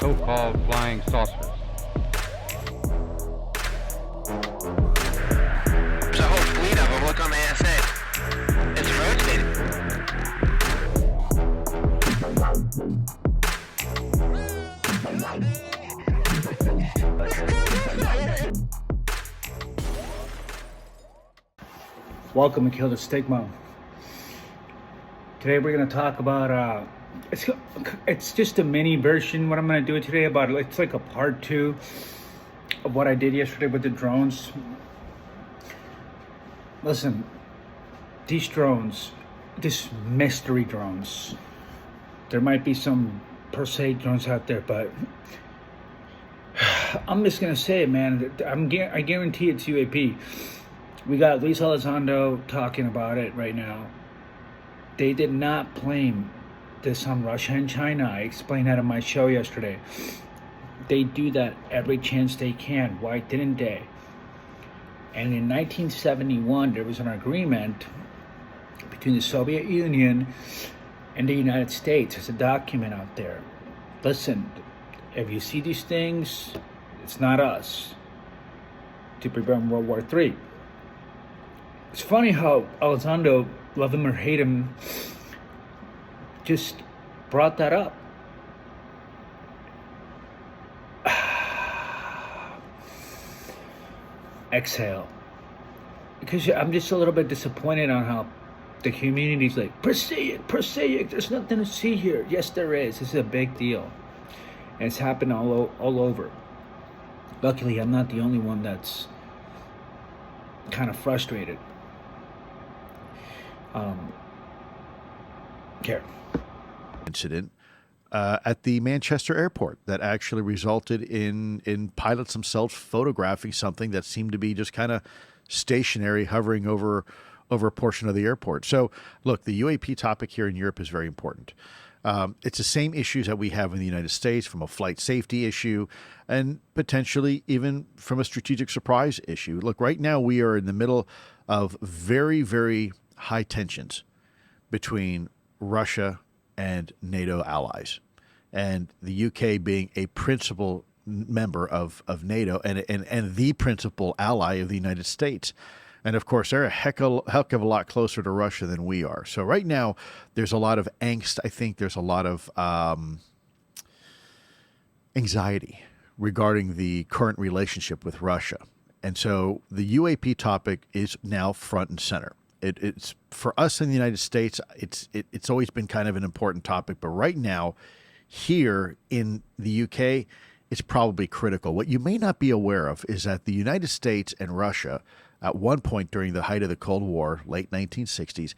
so-called flying saucers. There's a whole fleet of them. Look on the ASA. It's rotating. Welcome to Kill the Stigma. Today we're going to talk about, it's just a mini version what I'm going to do today about, it's like a part 2 of what I did yesterday with the drones. Listen, these drones, these mystery drones, there might be some per se drones out there, but I'm just going to say it, man. I guarantee it's UAP. We got Luis Elizondo talking about it right now. They did not blame this on Russia and China. I explained that on my show yesterday. They do that every chance they can. Why didn't they? And in 1971, there was an agreement between the Soviet Union and the United States. There's a document out there. Listen, if you see these things, it's not us. To prevent World War III. It's funny how Elizondo, love him or hate him, just brought that up. Exhale. Because I'm just a little bit disappointed on how the community's like, Prosaic, there's nothing to see here. Yes, there is. This is a big deal. And it's happened all over. Luckily, I'm not the only one that's kind of frustrated. Here. Incident at the Manchester airport that actually resulted in pilots themselves photographing something that seemed to be just kind of stationary, hovering over a portion of the airport. So, look, the UAP topic here in Europe is very important. It's the same issues that we have in the United States from a flight safety issue and potentially even from a strategic surprise issue. Look, right now we are in the middle of very, very high tensions between Russia and NATO allies, and the UK being a principal member of NATO and the principal ally of the United States. And of course, they're a heck of a lot closer to Russia than we are. So right now, there's a lot of angst. I think there's a lot of anxiety regarding the current relationship with Russia. And so the UAP topic is now front and center. It's for us in the United States, it's always been kind of an important topic. But right now, here in the UK, it's probably critical. What you may not be aware of is that the United States and Russia, at one point during the height of the Cold War, late 1960s,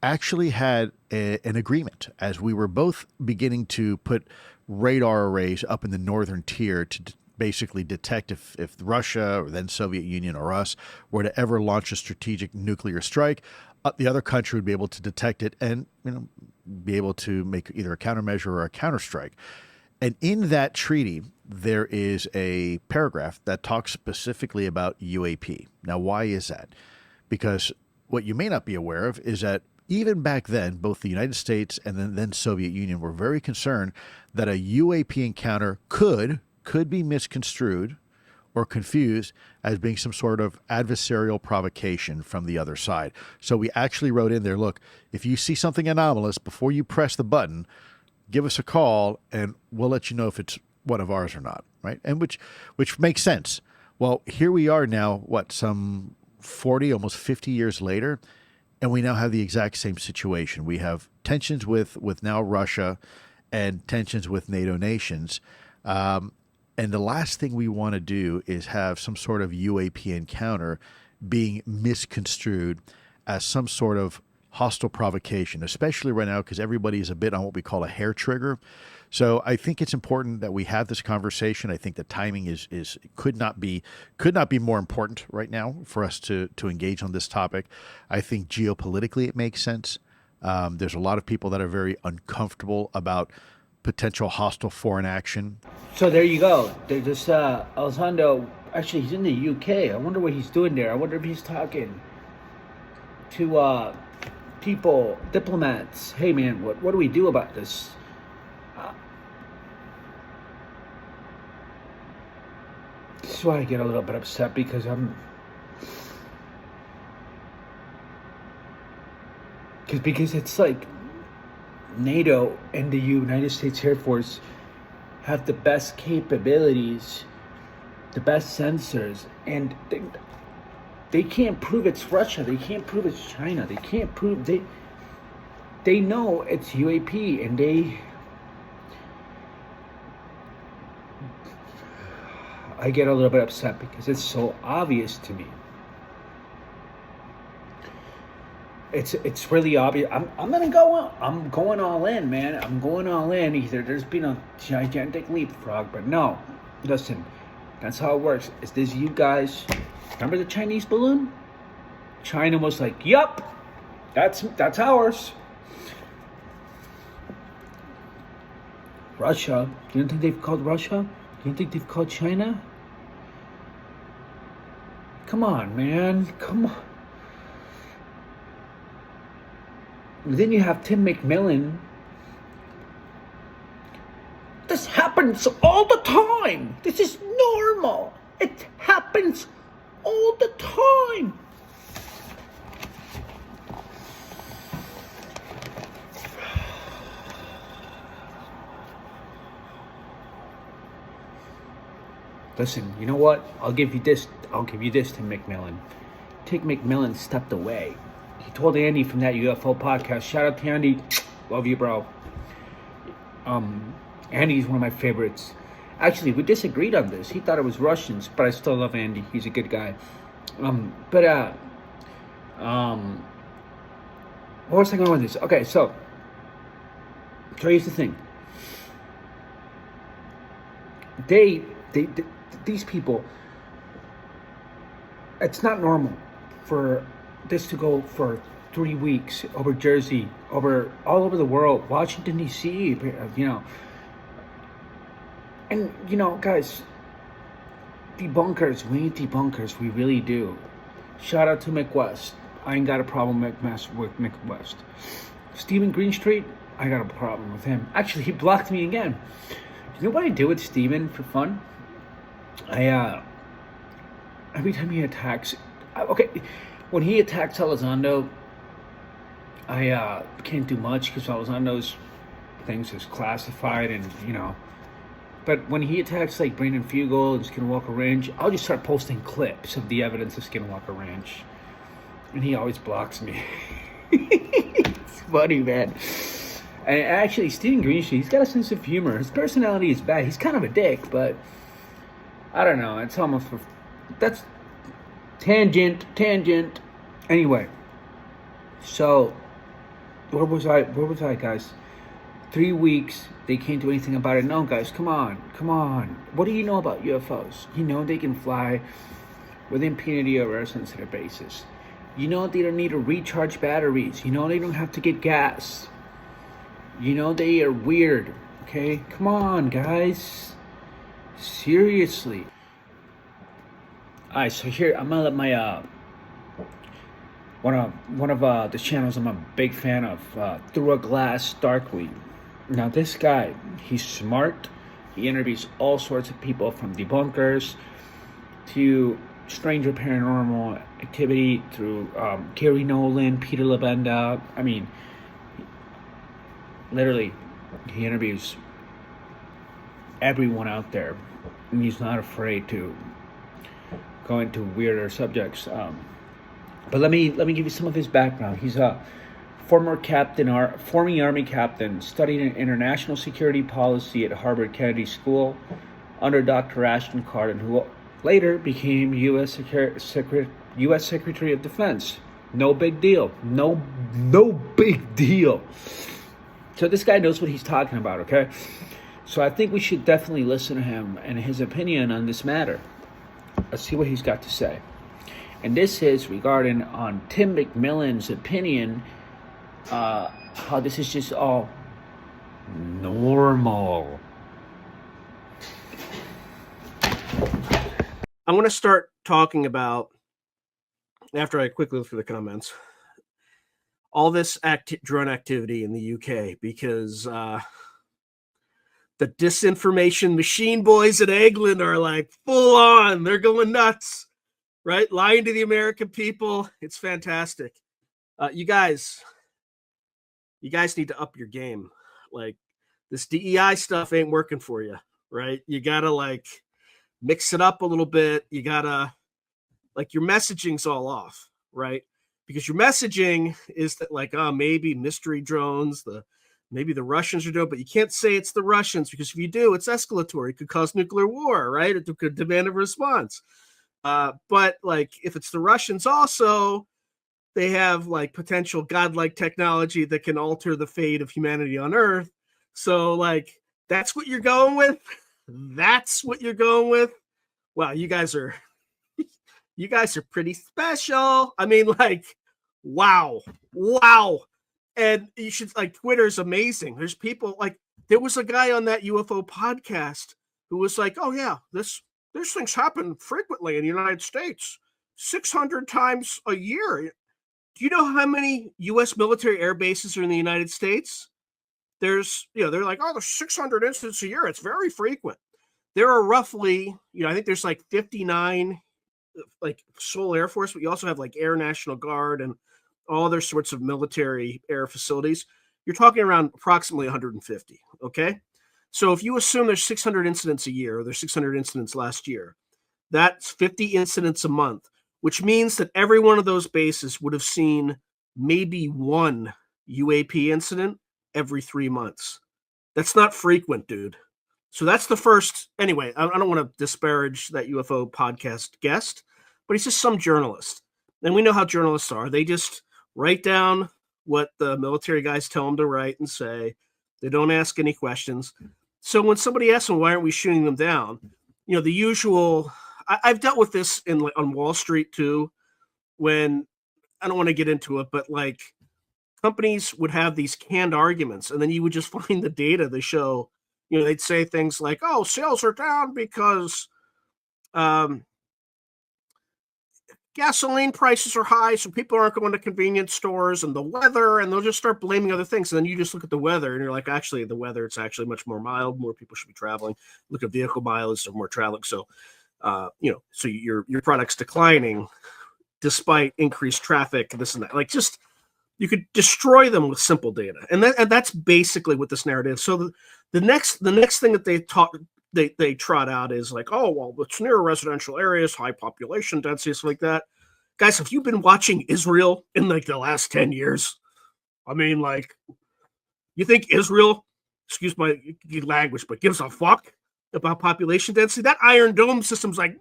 actually had an agreement as we were both beginning to put radar arrays up in the northern tier to basically detect if Russia or then Soviet Union or us were to ever launch a strategic nuclear strike, the other country would be able to detect it and be able to make either a countermeasure or a counterstrike. And in that treaty, there is a paragraph that talks specifically about UAP. Now, why is that? Because what you may not be aware of is that even back then, both the United States and then Soviet Union were very concerned that a UAP encounter could be misconstrued or confused as being some sort of adversarial provocation from the other side. So we actually wrote in there, look, if you see something anomalous, before you press the button, give us a call and we'll let you know if it's one of ours or not, right? And which makes sense. Well, here we are now, some 40, almost 50 years later, and we now have the exact same situation. We have tensions with now Russia and tensions with NATO nations. And the last thing we want to do is have some sort of UAP encounter being misconstrued as some sort of hostile provocation, especially right now because everybody is a bit on what we call a hair trigger. So I think it's important that we have this conversation. I think the timing could not be more important right now for us to engage on this topic. I think geopolitically it makes sense. There's a lot of people that are very uncomfortable about potential hostile foreign action. So there you go. They just Elizondo. Actually, he's in the UK. I wonder what he's doing there. I wonder if he's talking to people, diplomats. Hey, man, what do we do about this? This is why I get a little bit upset because because it's like NATO and the United States Air Force have the best capabilities, the best sensors, and they can't prove it's Russia. They can't prove it's China. They can't prove they know it's UAP, and I get a little bit upset because it's so obvious to me. It's really obvious. I'm gonna go on. I'm going all in, man. I'm going all in. Either there's been a gigantic leapfrog, but no. Listen, that's how it works. Is this you guys? Remember the Chinese balloon? China was like, "Yup, that's ours." Russia. You don't think they've called Russia? You don't think they've called China? Come on, man. Come on. And then you have Tim McMillan. This happens all the time. This is normal. It happens all the time. Listen, you know what? I'll give you this, Tim McMillan. Tim McMillan stepped away. He told Andy from that UFO podcast. Shout out to Andy. Love you, bro. Andy's one of my favorites. Actually, we disagreed on this. He thought it was Russians, but I still love Andy. He's a good guy. What was I going with this? Okay, so here's the thing. These people, it's not normal for this to go for 3 weeks over Jersey, over all over the world, Washington D.C. You know, and you know, guys, debunkers. We need debunkers. We really do. Shout out to McWest. I ain't got a problem with McWest. Stephen Greenstreet, I got a problem with him. Actually, he blocked me again. You know what I do with Stephen for fun? Every time he attacks, when he attacks Elizondo, I can't do much because Elizondo's things is classified, and you know. But when he attacks like Brandon Fugel and Skinwalker Ranch, I'll just start posting clips of the evidence of Skinwalker Ranch, and he always blocks me. It's funny, man. And actually, Stephen Greenstreet, he's got a sense of humor. His personality is bad. He's kind of a dick, but I don't know. It's almost that's tangent. Anyway, so where was I, guys? 3 weeks. They can't do anything about it. No, guys, come on. What do you know about UFOs? You know they can fly with impunity over a sensitive basis. You know they don't need to recharge batteries. You know they don't have to get gas. You know they are weird. Okay, come on, guys. Seriously. Alright, so here I'm gonna let my one of the channels I'm a big fan of, Through a Glass Darkly. Now this guy, he's smart. He interviews all sorts of people, from debunkers to stranger paranormal activity, through Gary Nolan, Peter Labenda. I mean, literally, he interviews everyone out there, and he's not afraid to go into weirder subjects. But let me give you some of his background. He's a former Army captain, studied in international security policy at Harvard Kennedy School under Dr. Ashton Carter, who later became U.S. Secretary of Defense. No big deal. No big deal. So this guy knows what he's talking about, okay? So I think we should definitely listen to him and his opinion on this matter. Let's see what he's got to say. And this is regarding on Tim McMillan's opinion, how this is just all normal. I'm going to start talking about, after I quickly look through the comments, all this drone activity in the UK, because the disinformation machine boys at Eglin are like full on. They're going nuts, right? Lying to the American people. It's fantastic. You guys need to up your game. Like, this DEI stuff ain't working for you, right? You gotta like mix it up a little bit. You gotta, like, your messaging's all off, right? Because your messaging is that, like, maybe mystery drones, maybe the Russians are doing, but you can't say it's the Russians, because if you do, it's escalatory. It could cause nuclear war, right? It could demand a response. But like, if it's the Russians also, they have like potential godlike technology that can alter the fate of humanity on Earth. So like, that's what you're going with. That's what you're going with. Wow, you guys are pretty special. I mean, like, wow. And you should, like, Twitter's amazing. There's people like, there was a guy on that UFO podcast who was like, oh yeah, this things happen frequently in the United States, 600 times a year. Do you know how many U.S. military air bases are in the United States? There's, they're like, oh, there's 600 incidents a year. It's very frequent. There are roughly, I think there's like 59, like Seoul Air Force, but you also have like Air National Guard and all other sorts of military air facilities. You're talking around approximately 150. Okay. So if you assume there's 600 incidents a year, or there's 600 incidents last year, that's 50 incidents a month, which means that every one of those bases would have seen maybe one UAP incident every 3 months. That's not frequent, dude. So that's the first. Anyway, I don't want to disparage that UFO podcast guest, but he's just some journalist. And we know how journalists are. They just write down what the military guys tell them to write and say. They don't ask any questions. So when somebody asks them, why aren't we shooting them down? The usual, I've dealt with this on Wall Street too, when, I don't want to get into it, but like, companies would have these canned arguments, and then you would just find the data to show, they'd say things like, oh, sales are down because gasoline prices are high, so people aren't going to convenience stores, and the weather, and they'll just start blaming other things. And then you just look at the weather and you're like, actually, the weather, it's actually much more mild. More people should be traveling. Look at vehicle mileage, so more traveling. So, so your product's declining despite increased traffic, this and that. Like, just, you could destroy them with simple data. And that's basically what this narrative. So the next thing that they trot out is like, oh, well, it's near residential areas, high population density, stuff like that. Guys, have you been watching Israel in like the last 10 years? I mean, like, you think Israel, excuse my language, but gives a fuck about population density? That Iron Dome system's like,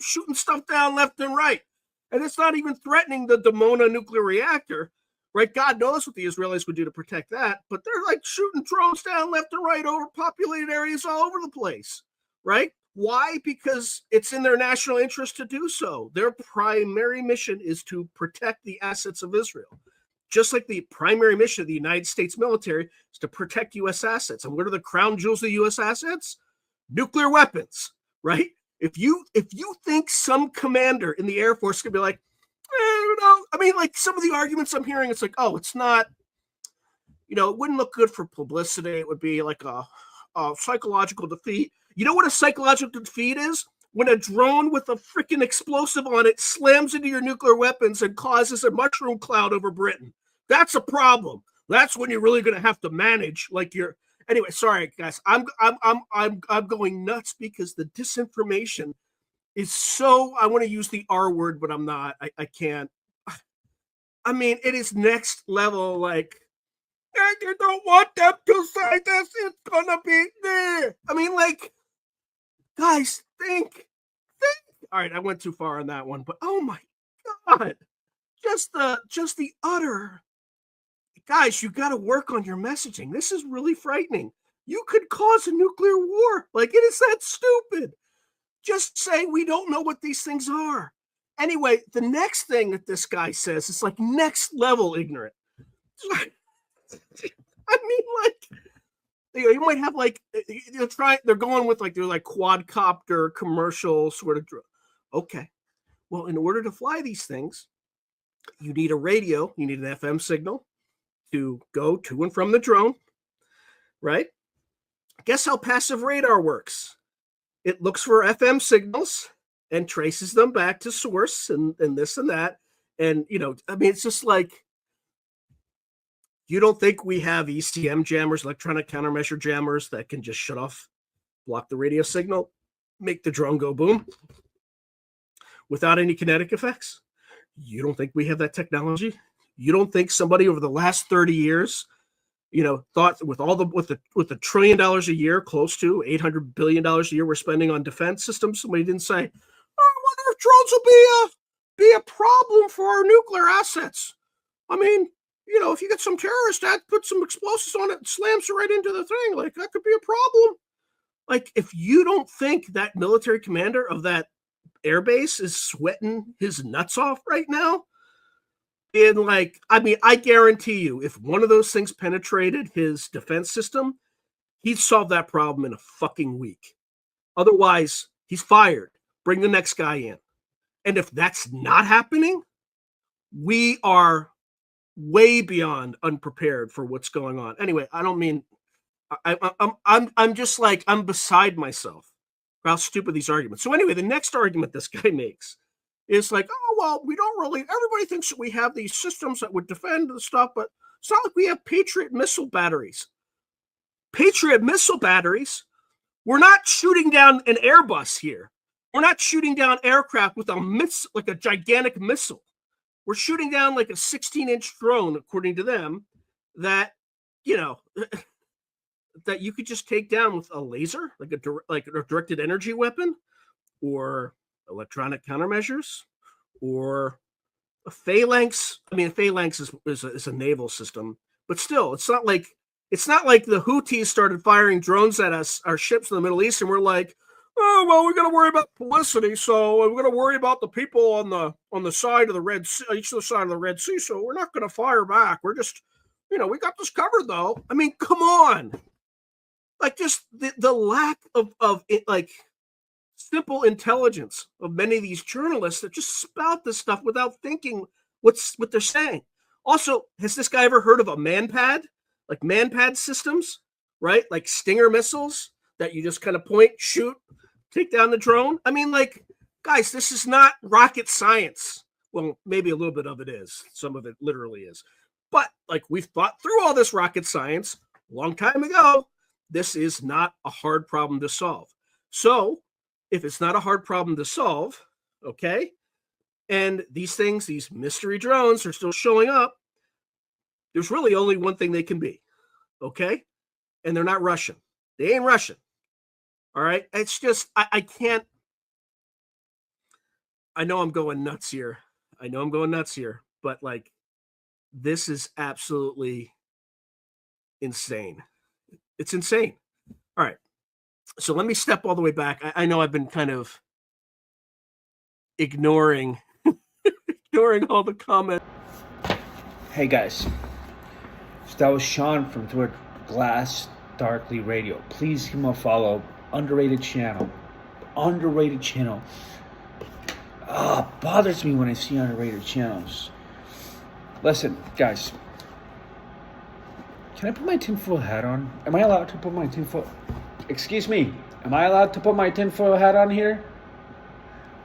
shooting stuff down left and right. And it's not even threatening the Dimona nuclear reactor, right? God knows what the Israelis would do to protect that, but they're like shooting drones down left and right over populated areas all over the place, right? Why? Because it's in their national interest to do so. Their primary mission is to protect the assets of Israel. Just like the primary mission of the United States military is to protect U.S. assets. And what are the crown jewels of the U.S. assets? Nuclear weapons, right? If you think some commander in the Air Force could be like, I mean, like, some of the arguments I'm hearing, it's like, oh, it's not, it wouldn't look good for publicity. It would be like a psychological defeat. You know what a psychological defeat is? When a drone with a freaking explosive on it slams into your nuclear weapons and causes a mushroom cloud over Britain. That's a problem. That's when you're really going to have to manage, like, your. Anyway, sorry guys, I'm going nuts because the disinformation is so. I want to use the R word, but I'm not. I can't. I mean, it is next level. Like, you don't want them to say this. It's gonna be there. I mean, like, guys, think. All right, I went too far on that one, but oh my god, just the utter. Guys, you got to work on your messaging. This is really frightening. You could cause a nuclear war. Like, it is that stupid. Just say we don't know what these things are. Anyway, the next thing that this guy says is like next level ignorant. I mean, like, you might have like, they're going with like, they're like quadcopter commercial sort of. Okay. Well, in order to fly these things, you need a radio, you need an FM signal to go to and from the drone. right? Guess how passive radar works? It looks for FM signals and traces them back to source and this and that. And, I mean, it's just like, you don't think we have ECM jammers, electronic countermeasure jammers, that can just shut off, block the radio signal, make the drone go boom without any kinetic effects? You don't think we have that technology? You don't think somebody over the last 30 years, thought with the $1 trillion a year, close to $800 billion a year we're spending on defense systems, somebody didn't say, I wonder if drones will be a problem for our nuclear assets. I mean, if you get some terrorist that put some explosives on it and slams it right into the thing, like, that could be a problem. Like, if you don't think that military commander of that airbase is sweating his nuts off right now, and I guarantee you, if one of those things penetrated his defense system, he'd solve that problem in a fucking week. Otherwise, he's fired. Bring the next guy in. And if that's not happening, we are way beyond unprepared for what's going on. Anyway, I don't mean I'm just like, I'm beside myself for how stupid these arguments. So anyway, the next argument this guy makes is like, oh, well, we don't really, everybody thinks that we have these systems that would defend the stuff, but it's not like we have Patriot missile batteries. Patriot missile batteries? We're not shooting down an Airbus here. We're not shooting down aircraft with like a gigantic missile. We're shooting down like a 16-inch drone, according to them, that, that you could just take down with a laser, like a directed energy weapon, or electronic countermeasures, or a phalanx. I mean, a phalanx is a naval system, but still, it's not like the Houthis started firing drones at us, our ships in the Middle East, and we're like, oh, well, we're going to worry about publicity, so we're going to worry about the people on the side of the Red Sea, each of the side of the Red Sea, so we're not going to fire back. We're just, we got this covered, though. I mean, come on. Like, just the lack of like, simple intelligence of many of these journalists that just spout this stuff without thinking what they're saying. Also, has this guy ever heard of a manpad? Like manpad systems, right? Like Stinger missiles that you just kind of point, shoot, take down the drone. I mean, like, guys, this is not rocket science. Well, maybe a little bit of it is. Some of it literally is. But like, we've thought through all this rocket science a long time ago. This is not a hard problem to solve. So if it's not a hard problem to solve, okay, and these things, these mystery drones are still showing up, there's really only one thing they can be, okay? And they're not Russian. They ain't Russian. All right? It's just, I can't, I know I'm going nuts here. But like, this is absolutely insane. It's insane. All right. So let me step all the way back. I know I've been kind of ignoring all the comments. Hey guys, so that was Sean from Through Glass Darkly Radio. Please give him a follow. Underrated channel. Bothers me when I see underrated channels. Listen, guys. Can I put my tinfoil hat on? Am I allowed to put my tinfoil... Excuse me. Am I allowed to put my tinfoil hat on here?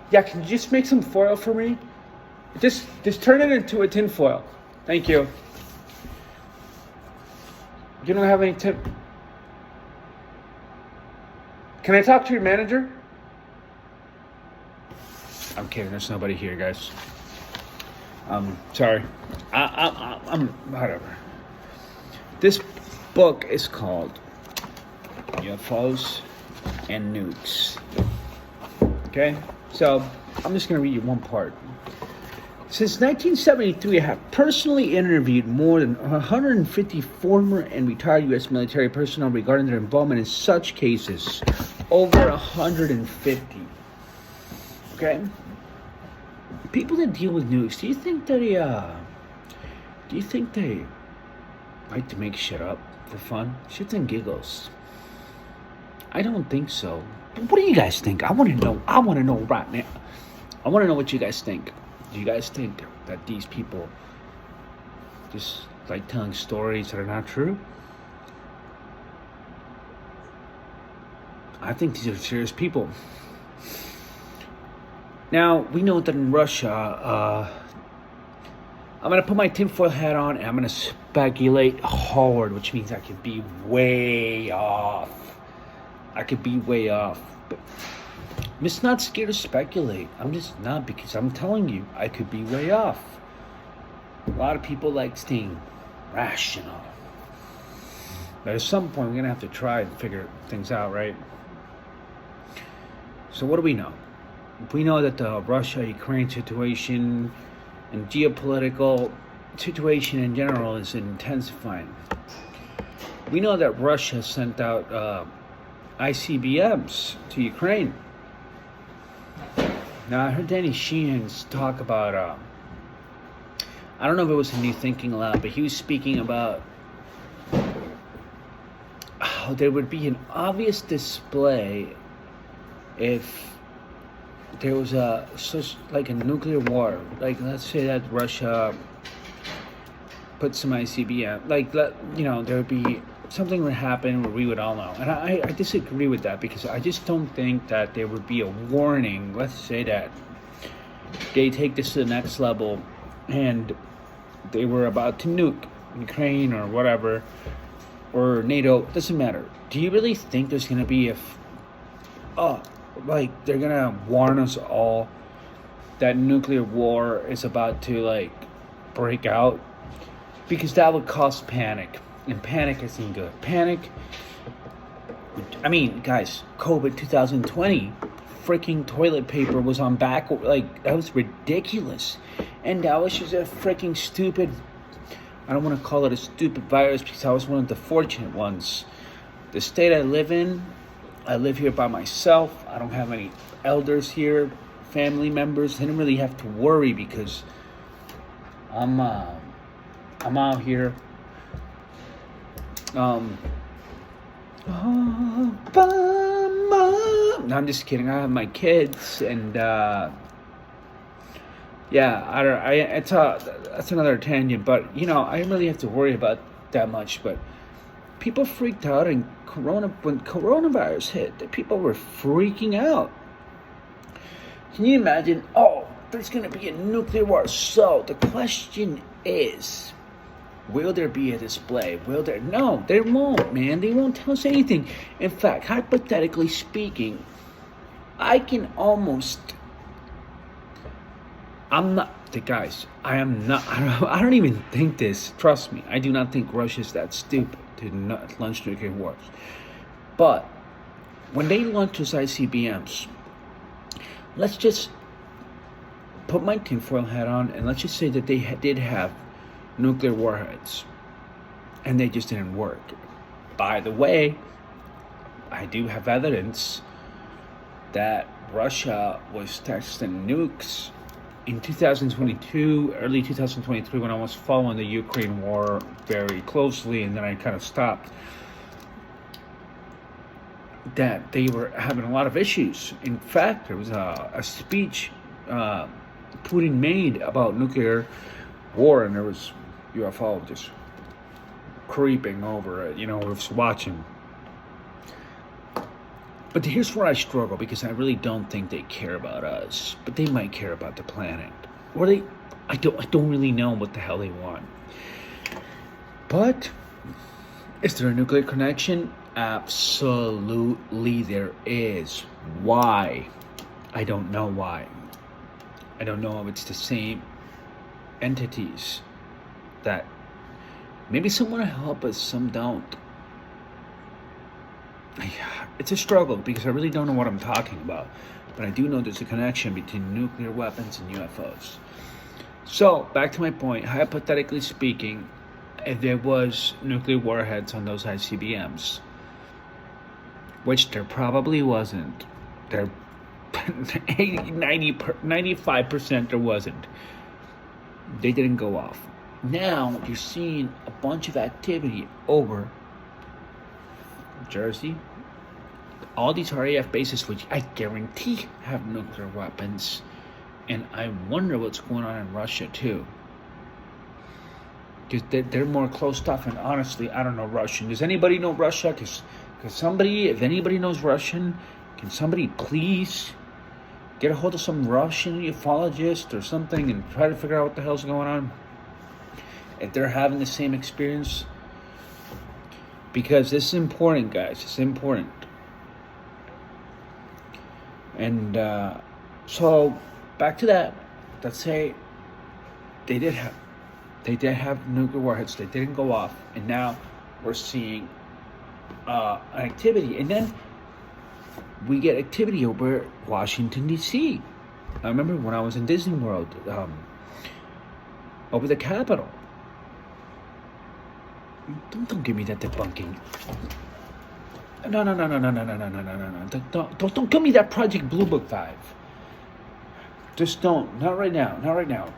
Yeah, can you just make some foil for me? Just turn it into a tinfoil. Thank you. You don't have any tin... Can I talk to your manager? I'm kidding. There's nobody here, guys. Sorry. I'm whatever. This book is called UFOs and Nukes. Okay? So, I'm just going to read you one part. Since 1973, I have personally interviewed more than 150 former and retired U.S. military personnel regarding their involvement in such cases. Over 150. Okay? People that deal with nukes, do you think they like to make shit up for fun? Shits and giggles. I don't think so. But what do you guys think? I want to know right now. I want to know what you guys think. Do you guys think that these people just like telling stories that are not true? I think these are serious people. Now, we know that in Russia, I'm going to put my tinfoil hat on and I'm going to speculate hard, which means I could be way off. But I'm just not scared to speculate. I'm just not, because I'm telling you, I could be way off. A lot of people like staying rational. But at some point, we're going to have to try and figure things out, right? So what do we know? We know that the Russia-Ukraine situation and geopolitical situation in general is intensifying. We know that Russia sent out ICBMs to Ukraine. Now, I heard Danny Sheehan's talk about, I don't know if it was a New Thinking Lab, but he was speaking about how there would be an obvious display if there was such like a nuclear war. Like, let's say that Russia put some ICBM, there would be something would happen where we would all know. And I disagree with that, because I just don't think that there would be a warning. Let's say that they take this to the next level and they were about to nuke Ukraine or whatever, or NATO, doesn't matter. Do you really think there's going to be they're going to warn us all that nuclear war is about to break out? Because that would cause panic, and panic isn't good. Guys, COVID 2020, freaking toilet paper was on back, that was ridiculous. And that was just a freaking stupid, I don't want to call it a stupid virus, because I was one of the fortunate ones. The state I live in, I live here by myself. I don't have any elders here, family members. I didn't really have to worry, because I'm out here. No, I'm just kidding. I have my kids, and that's another tangent. But I didn't really have to worry about that much. But people freaked out, and when coronavirus hit, the people were freaking out. Can you imagine? Oh, there's gonna be a nuclear war. So the question is, will there be a display? No, there won't, man. They won't tell us anything. In fact, hypothetically speaking, I don't even think this. Trust me, I do not think Russia's that stupid to not launch nuclear wars. But when they launch those ICBMs, let's just put my tinfoil hat on, and let's just say that they did have nuclear warheads, and they just didn't work. By the way, I do have evidence that Russia was testing nukes in 2022, early 2023, when I was following the Ukraine war very closely, and then I kind of stopped, that they were having a lot of issues. In fact, there was a speech Putin made about nuclear war, and there was UFO just creeping over it, was watching. But here's where I struggle, because I really don't think they care about us, but they might care about the planet. Or I don't really know what the hell they want. But is there a nuclear connection? Absolutely there is. Why? I don't know why. I don't know if it's the same entities that maybe some want to help us, some don't. It's a struggle, because I really don't know what I'm talking about, but I do know there's a connection between nuclear weapons and UFOs. So, back to my point, hypothetically speaking, if there was nuclear warheads on those ICBMs, which there probably wasn't, there 95% there wasn't, they didn't go off. Now you're seeing a bunch of activity over Jersey, all these RAF bases, which I guarantee have nuclear weapons, and I wonder what's going on in Russia too. because they're more closed off. And honestly, I don't know Russian. Does anybody know Russia? Because somebody, if anybody knows Russian, can somebody please get a hold of some Russian ufologist or something and try to figure out what the hell's going on? If they're having the same experience. Because this is important, guys. It's important. And so, back to that. Let's say they did have nuclear warheads. They didn't go off, and now we're seeing an activity, and then we get activity over Washington D.C. I remember when I was in Disney World, over the Capitol. Don't give me that debunking. No. Don't give me that Project Blue Book vibe. Just don't. Not right now. Not right now.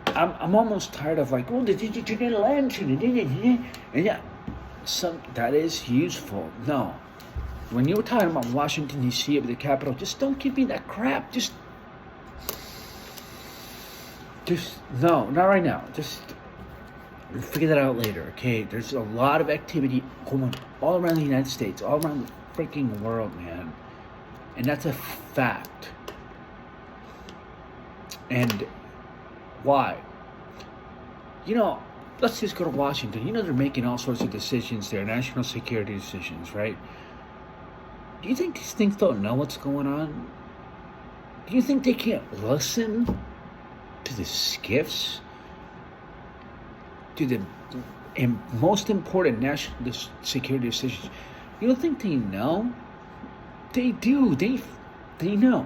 I'm almost tired of like, oh, the digital lantern, and yeah, that is useful. No, when you're talking about Washington D.C. of the Capitol, just don't give me that crap. Just no, not right now. Just figure that out later, okay? There's a lot of activity going all around the United States, all around the freaking world, man, and that's a fact. And why? Let's just go to Washington. They're making all sorts of decisions there, national security decisions, right? Do you think these things don't know what's going on? Do you think they can't listen to the skiffs? To the most important national security decisions? You don't think they know? They do. They know.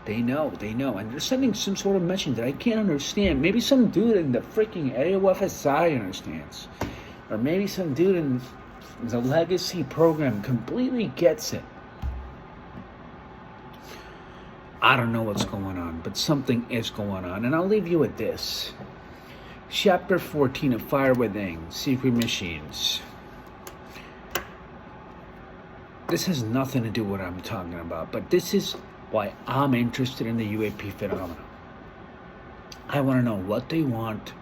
They know, and they're sending some sort of message that I can't understand. Maybe some dude in the freaking AOFSI understands. Or maybe some dude in the legacy program completely gets it. I don't know what's going on, but something is going on. And I'll leave you with this. Chapter 14 of Fire Within, Secret Machines. This has nothing to do with what I'm talking about, but this is why I'm interested in the UAP phenomenon. I want to know what they want,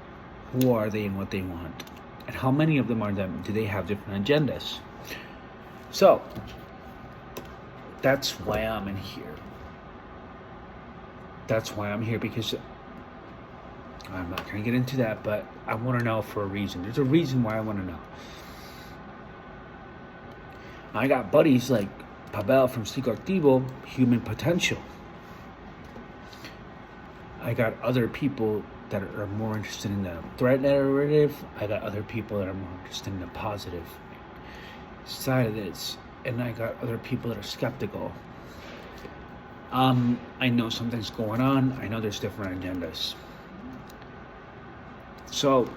who are they, and what they want, and how many of them are them. Do they have different agendas? So, that's why I'm in here. That's why I'm here, because I'm not going to get into that, but I want to know for a reason. There's a reason why I want to know. I got buddies like Pavel from Psicoactivo, Human Potential. I got other people that are more interested in the threat narrative. I got other people that are more interested in the positive side of this. And I got other people that are skeptical. I know something's going on. I know there's different agendas. So,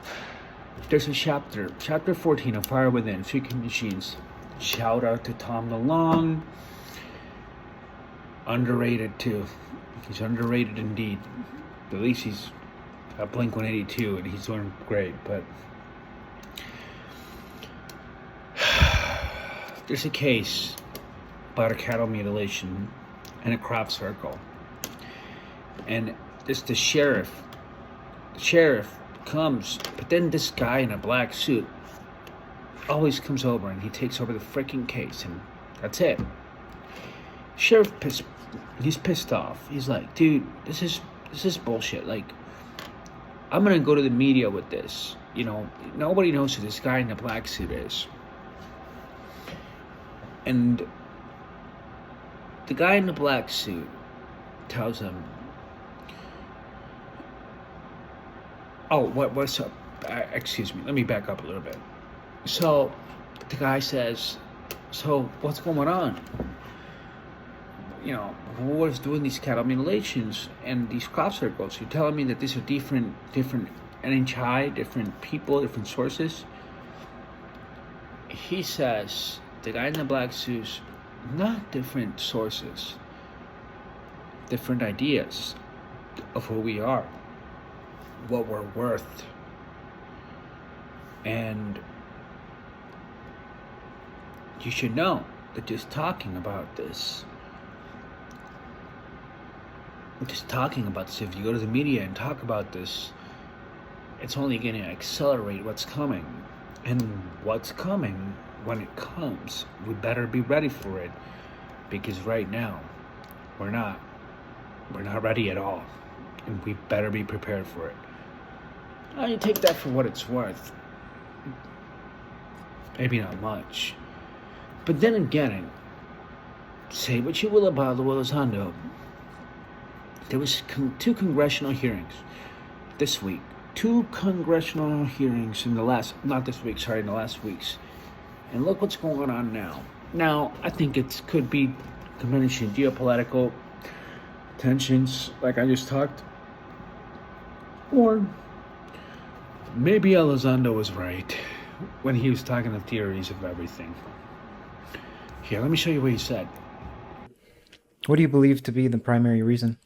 there's a chapter 14 of Fire Within, Secret Machines. Shout out to Tom DeLonge. Underrated too. He's underrated indeed. At least he's got Blink-182 and he's doing great. But there's a case about a cattle mutilation in a crop circle, and the sheriff comes, but then this guy in a black suit always comes over and he takes over the freaking case, and that's it. Sheriff he's pissed off. He's like, dude, this is bullshit. Like, I'm gonna go to the media with this. Nobody knows who this guy in the black suit is. And the guy in the black suit tells him, oh, what's up? Excuse me, let me back up a little bit. So the guy says, so what's going on? Who was doing these cattle mutilations and these crop circles? You're telling me that these are different NHI, different people, different sources? He says, the guy in the black suits, not different sources, different ideas of who we are, what we're worth. And you should know that just talking about this, if you go to the media and talk about this, it's only going to accelerate what's coming. And what's coming, when it comes, we better be ready for it, because right now we're not ready at all, and we better be prepared for it. I take that for what it's worth. Maybe not much, but then again, say what you will about Luis Elizondo, there was two congressional hearings this week. Two congressional hearings in the last weeks. And look what's going on now. Now, I think it could be diminishing geopolitical tensions, like I just talked. Or maybe Elizondo was right when he was talking the theories of everything. Here, let me show you what he said. What do you believe to be the primary reason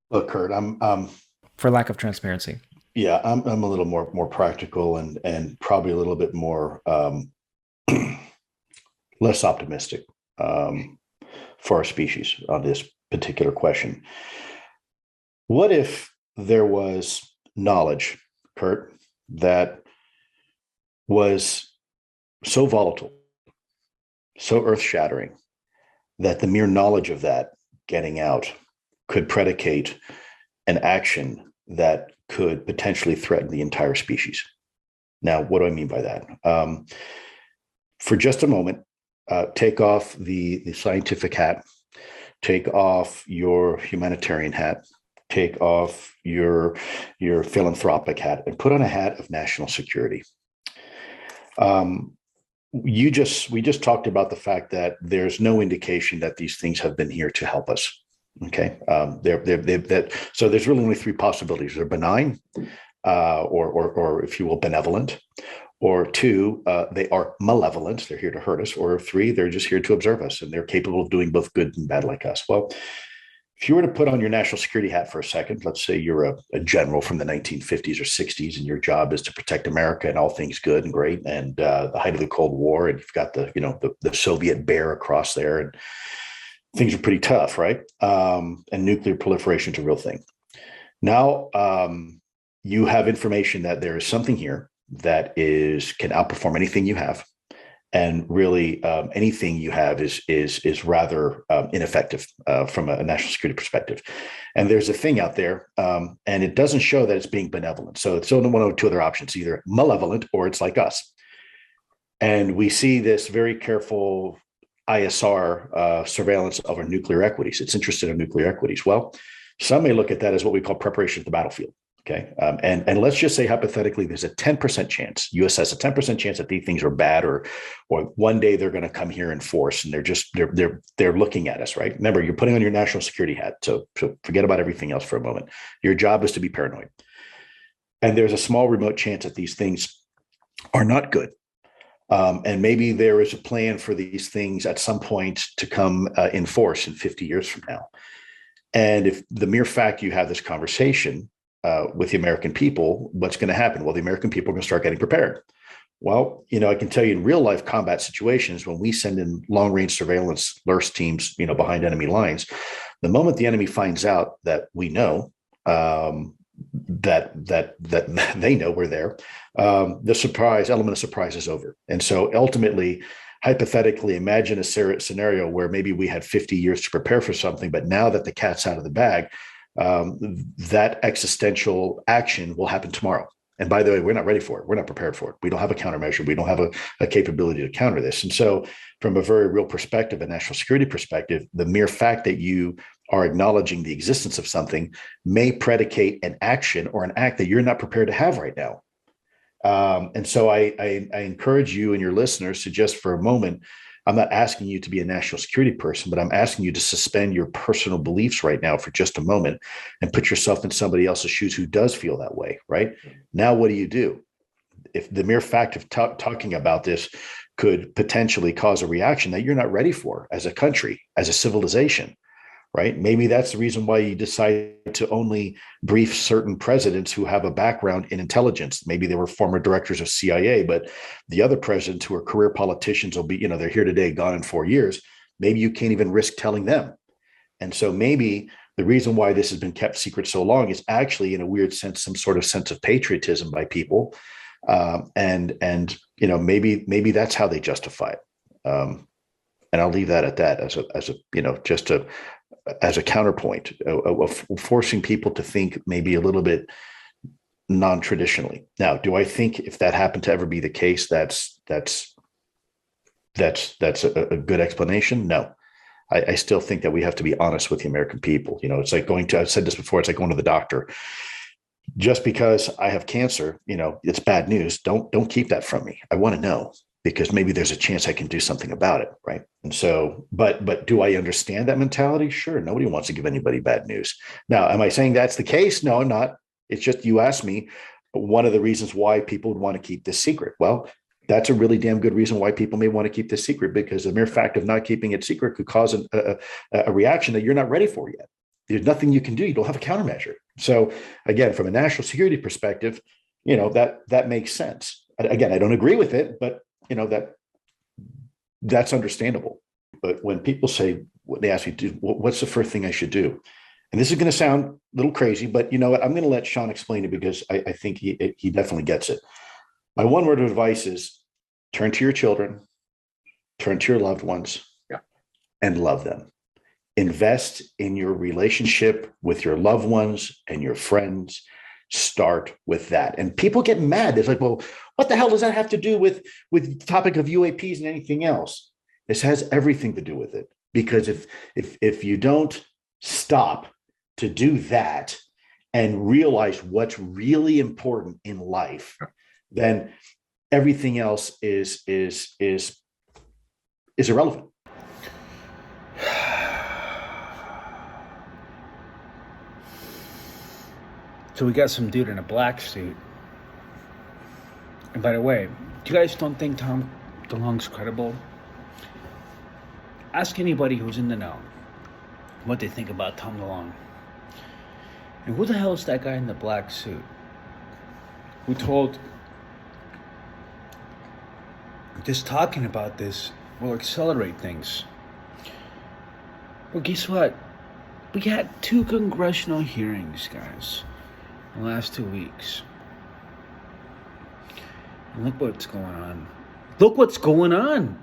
Look, Kurt, I'm for lack of transparency? yeah, I'm a little more practical and probably a little bit more less optimistic for our species on this particular question. What if there was knowledge, Kurt, that was so volatile, so earth-shattering, that the mere knowledge of that getting out could predicate an action that could potentially threaten the entire species? Now, what do I mean by that? For just a moment, take off the scientific hat, take off your humanitarian hat, take off your philanthropic hat, and put on a hat of national security. We just talked about the fact that there's no indication that these things have been here to help us. Okay, so there's really only three possibilities: they're benign, or if you will, benevolent, or two, they are malevolent, they're here to hurt us, or three, they're just here to observe us, and they're capable of doing both good and bad like us. Well, if you were to put on your national security hat for a second, let's say you're a general from the 1950s or 60s, and your job is to protect America and all things good and great, and the height of the Cold War, and you've got the Soviet bear across there, and things are pretty tough, right? And nuclear proliferation is a real thing. Now, you have information that there is something here that can outperform anything you have, and really anything you have is rather ineffective from a national security perspective. And there's a thing out there, and it doesn't show that it's being benevolent. So it's only one of two other options: either malevolent or it's like us. And we see this very careful ISR surveillance of our nuclear equities. It's interested in nuclear equities. Well, some may look at that as what we call preparation for the battlefield. Okay, and let's just say hypothetically, there's a 10% chance. U.S. has a 10% chance that these things are bad, or one day they're going to come here in force, and they're looking at us. Right? Remember, you're putting on your national security hat, so forget about everything else for a moment. Your job is to be paranoid, and there's a small remote chance that these things are not good. And maybe there is a plan for these things at some point to come in force in 50 years from now. And if the mere fact you have this conversation with the American people, what's going to happen? Well, the American people are going to start getting prepared. Well, I can tell you in real life combat situations, when we send in long range surveillance LRS teams, behind enemy lines, the moment the enemy finds out that we know, that they know we're there, the element of surprise is over. And so ultimately, hypothetically, imagine a scenario where maybe we had 50 years to prepare for something, but now that the cat's out of the bag, that existential action will happen tomorrow. And by the way, we're not ready for it. We're not prepared for it. We don't have a countermeasure. We don't have a capability to counter this. And so from a very real perspective, a national security perspective, the mere fact that you are acknowledging the existence of something may predicate an action or an act that you're not prepared to have right now. And so I encourage you and your listeners to just for a moment, I'm not asking you to be a national security person, but I'm asking you to suspend your personal beliefs right now for just a moment and put yourself in somebody else's shoes who does feel that way, right? Now, what do? If the mere fact of talking about this could potentially cause a reaction that you're not ready for as a country, as a civilization, right? Maybe that's the reason why you decide to only brief certain presidents who have a background in intelligence. Maybe they were former directors of CIA, but the other presidents who are career politicians will be, they're here today, gone in 4 years. Maybe you can't even risk telling them. And so maybe The reason why this has been kept secret so long is actually, in a weird sense, some sort of sense of patriotism by people, and maybe that's how they justify it. And I'll leave that at that as a counterpoint of forcing people to think maybe a little bit non-traditionally. Now, do I think if that happened to ever be the case, that's a good explanation? No. I still think that we have to be honest with the American people. It's like I've said this before, it's like going to the doctor. Just because I have cancer, it's bad news. Don't keep that from me. I want to know, because maybe there's a chance I can do something about it. Right. And so, but do I understand that mentality? Sure. Nobody wants to give anybody bad news. Now, am I saying that's the case? No, I'm not. It's just, you asked me one of the reasons why people would want to keep this secret. Well, that's a really damn good reason why people may want to keep this secret, because the mere fact of not keeping it secret could cause a reaction that you're not ready for yet. There's nothing you can do. You don't have a countermeasure. So again, from a national security perspective, that makes sense. Again, I don't agree with it, but that's understandable. But when people say, they ask me, what's the first thing I should do? And this is going to sound a little crazy, but you know what? I'm going to let Sean explain it, because I think he definitely gets it. My one word of advice is turn to your children, turn to your loved ones, and love them. Invest in your relationship with your loved ones and your friends. Start with that. And people get mad. It's like, well, what the hell does that have to do with the topic of UAPs and anything else? This has everything to do with it. Because if you don't stop to do that and realize what's really important in life, then everything else is irrelevant. So we got some dude in a black suit. And by the way, do you guys don't think Tom DeLonge's credible? Ask anybody who's in the know what they think about Tom DeLonge. And who the hell is that guy in the black suit who told just talking about this will accelerate things? Well, guess what? We had 2 congressional hearings, guys, in the last 2 weeks. And look what's going on. Look what's going on.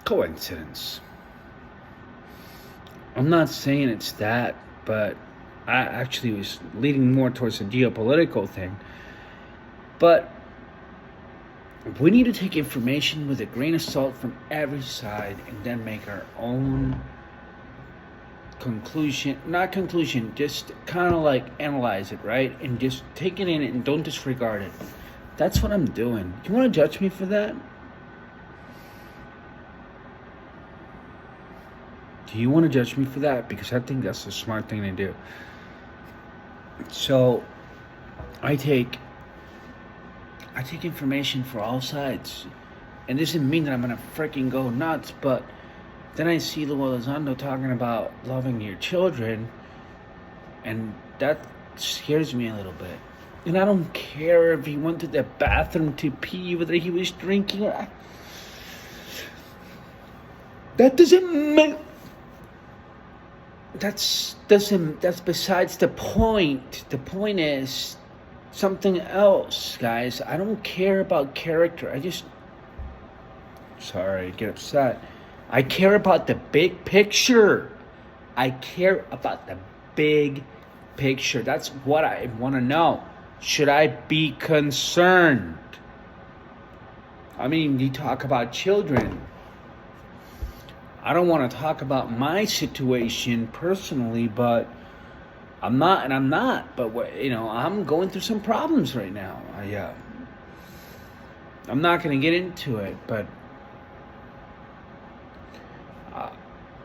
Coincidence. I'm not saying it's that, but I actually was leading more towards a geopolitical thing. But we need to take information with a grain of salt from every side and then make our own conclusion, just kind of like analyze it, right? And just take it in and don't disregard it. That's what I'm doing. You want to judge me for that? Do you want to judge me for that? Because I think that's the smart thing to do. So I take information for all sides. And this doesn't mean that I'm going to freaking go nuts, but then I see Luis Elizondo talking about loving your children, and that scares me a little bit. And I don't care if he went to the bathroom to pee, whether he was drinking. That doesn't make... That's besides the point. The point is something else, guys. I don't care about character. Sorry, get upset. I care about the big picture. I care about the big picture. That's what I want to know. Should I be concerned? I mean, you talk about children. I don't want to talk about my situation personally, but I'm not. But I'm going through some problems right now. I'm not going to get into it, but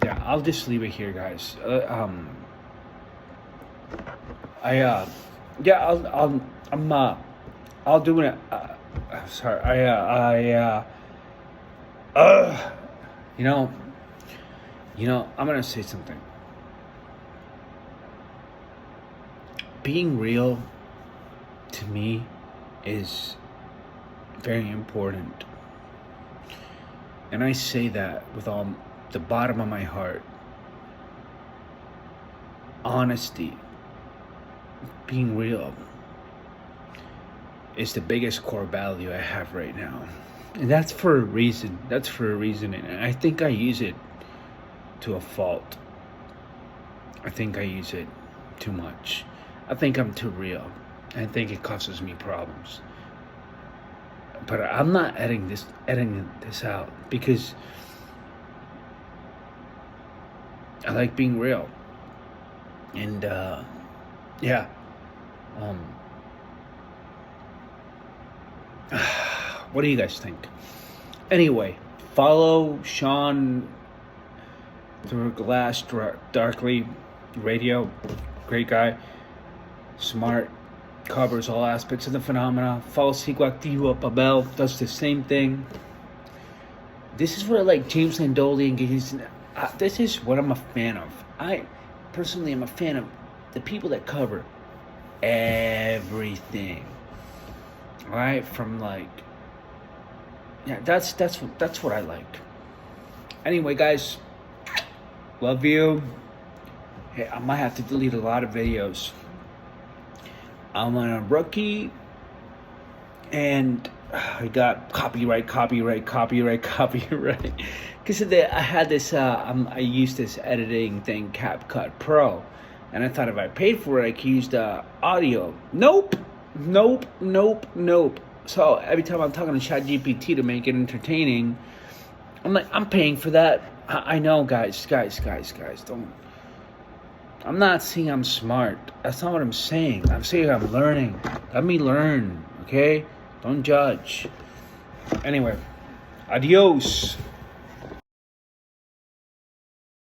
I'll just leave it here, guys. I'll do it. Sorry. I'm gonna say something. Being real to me is very important. And I say that with all the bottom of my heart. honesty, being real, is the biggest core value I have right now. And that's for a reason. That's for a reason. And I think I use it to a fault. I think I use it too much. I think I'm too real. I think it causes me problems. But I'm not editing this out because I like being real. And yeah. What do you guys think? Anyway, follow Sean Through Glass Darkly Radio. Great guy. Smart. Covers all aspects of the phenomena. Follow Sequactivo Pavel. Does the same thing. This is where like James Landoli engages. This is what I'm a fan of. I personally am a fan of the people that cover everything. Right? From like, yeah, that's what I like. Anyway, guys, love you. Hey, I might have to delete a lot of videos. I'm on a rookie, and I got copyright. Because I had this, I used this editing thing, CapCut Pro, and I thought if I paid for it, I could use the audio. Nope. So every time I'm talking to ChatGPT to make it entertaining, I'm like, I'm paying for that. I know, guys, don't. I'm not saying I'm smart. That's not what I'm saying. I'm saying I'm learning. Let me learn, okay? Don't judge. Anyway, adios.